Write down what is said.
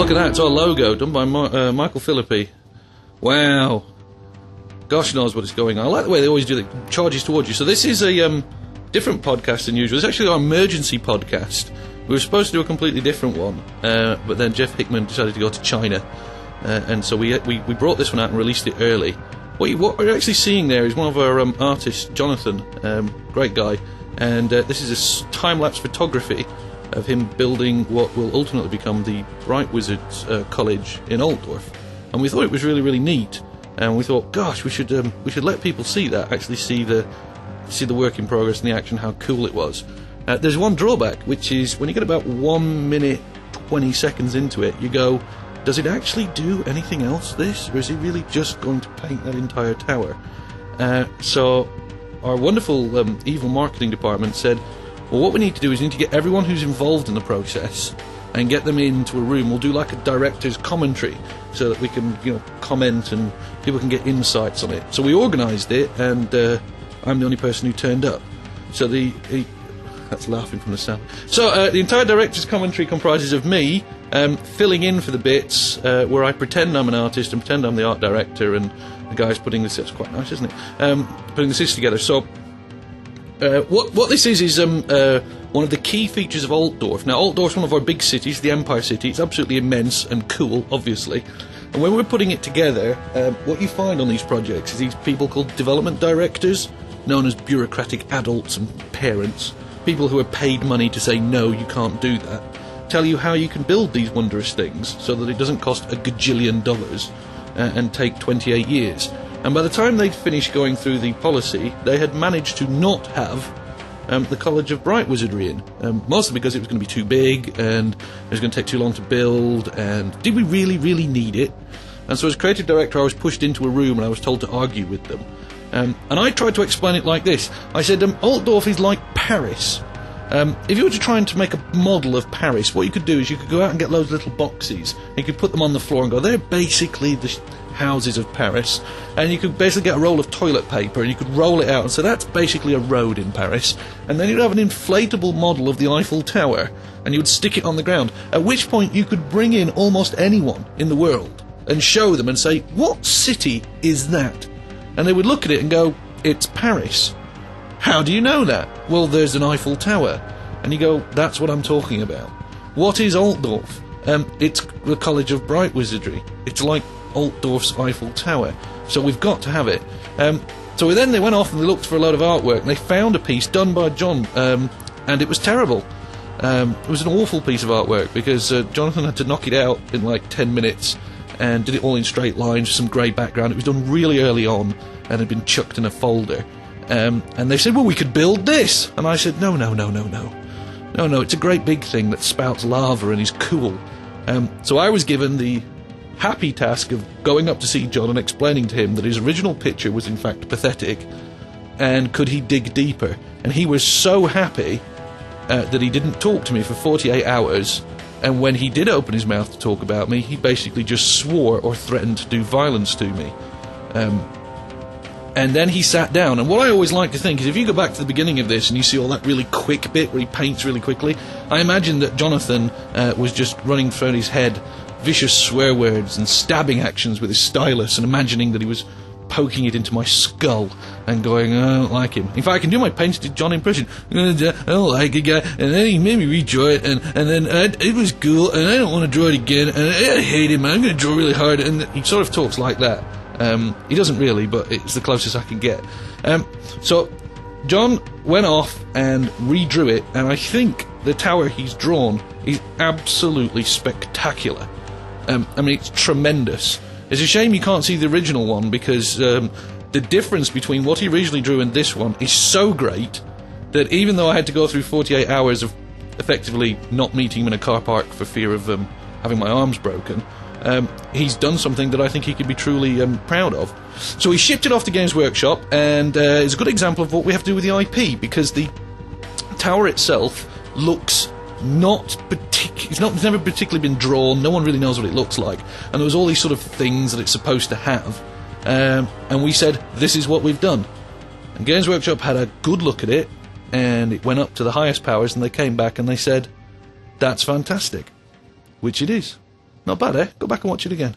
look at that. It's our logo, done by Michael Philippi. Wow. Gosh knows what is going on. I like the way they always do the charges towards you. So this is a different podcast than usual. It's actually our emergency podcast. We were supposed to do a completely different one, but then Jeff Hickman decided to go to China, and so we brought this one out and released it early. What we're actually seeing there is one of our artists, Jonathan, great guy, and this is a time-lapse photography of him building what will ultimately become the Bright Wizards College in Altdorf. And we thought it was really, really neat, and we thought, gosh, we should let people see that, actually see the work in progress and the action, how cool it was. There's one drawback, which is when you get about 1 minute 20 seconds into it, you go, does it actually do anything else, this? Or is he really just going to paint that entire tower? So our wonderful evil marketing department said, well, what we need to do is we need to get everyone who's involved in the process and get them into a room. We'll do like a director's commentary so that we can, comment and people can get insights on it. So we organised it, and I'm the only person who turned up. So that's laughing from the sound. So the entire director's commentary comprises of me filling in for the bits where I pretend I'm an artist and pretend I'm the art director, and the guy's putting this. It's quite nice, isn't it? Putting this together. So what this is one of the key features of Altdorf. Now, Altdorf's one of our big cities, the Empire City. It's absolutely immense and cool, obviously. And when we're putting it together, what you find on these projects is these people called development directors, known as bureaucratic adults and parents, people who are paid money to say, no, you can't do that, tell you how you can build these wondrous things so that it doesn't cost $1 gajillion and take 28 years. And by the time they'd finished going through the policy, they had managed to not have the College of Bright Wizardry in, mostly because it was going to be too big and it was going to take too long to build, and did we really, really need it? And so as creative director, I was pushed into a room and I was told to argue with them. And I tried to explain it like this. I said, Altdorf is like Paris. If you were to try and to make a model of Paris, what you could do is you could go out and get loads of little boxes, and you could put them on the floor and go, they're basically the houses of Paris, and you could basically get a roll of toilet paper and you could roll it out and say that's basically a road in Paris, and then you'd have an inflatable model of the Eiffel Tower and you would stick it on the ground, at which point you could bring in almost anyone in the world and show them and say, what city is that? And they would look at it and go, it's Paris. How do you know that? Well, there's an Eiffel Tower. And you go, that's what I'm talking about. What is Altdorf? It's the College of Bright Wizardry. It's like Altdorf's Eiffel Tower. So we've got to have it. So then they went off and they looked for a load of artwork, and they found a piece done by John, and it was terrible. It was an awful piece of artwork because Jonathan had to knock it out in like 10 minutes and did it all in straight lines, some grey background. It was done really early on and had been chucked in a folder. And they said, well, we could build this. And I said, no, it's a great big thing that spouts lava and is cool. So I was given the happy task of going up to see John and explaining to him that his original picture was in fact pathetic, and could he dig deeper. And he was so happy that he didn't talk to me for 48 hours, and when he did open his mouth to talk about me, he basically just swore or threatened to do violence to me. And then he sat down, and what I always like to think is if you go back to the beginning of this and you see all that really quick bit where he paints really quickly, I imagine that Jonathan was just running through his head vicious swear words and stabbing actions with his stylus, and imagining that he was poking it into my skull and going, I don't like him. In fact, I can do my painted John impression. I don't like a guy, and then he made me redraw it, and then it was cool, and I don't want to draw it again, and I hate him, I'm going to draw really hard, and he sort of talks like that. He doesn't really, but it's the closest I can get. So John went off and redrew it, and I think the tower he's drawn is absolutely spectacular. I mean, it's tremendous. It's a shame you can't see the original one, because the difference between what he originally drew and this one is so great that even though I had to go through 48 hours of effectively not meeting him in a car park for fear of having my arms broken, he's done something that I think he could be truly proud of. So he shipped it off to Games Workshop, and it's a good example of what we have to do with the IP, because the tower itself looks it's never particularly been drawn, no one really knows what it looks like, and there was all these sort of things that it's supposed to have, and we said, this is what we've done. And Games Workshop had a good look at it, and it went up to the highest powers, and they came back and they said, that's fantastic, which it is. Not bad, eh? Go back and watch it again.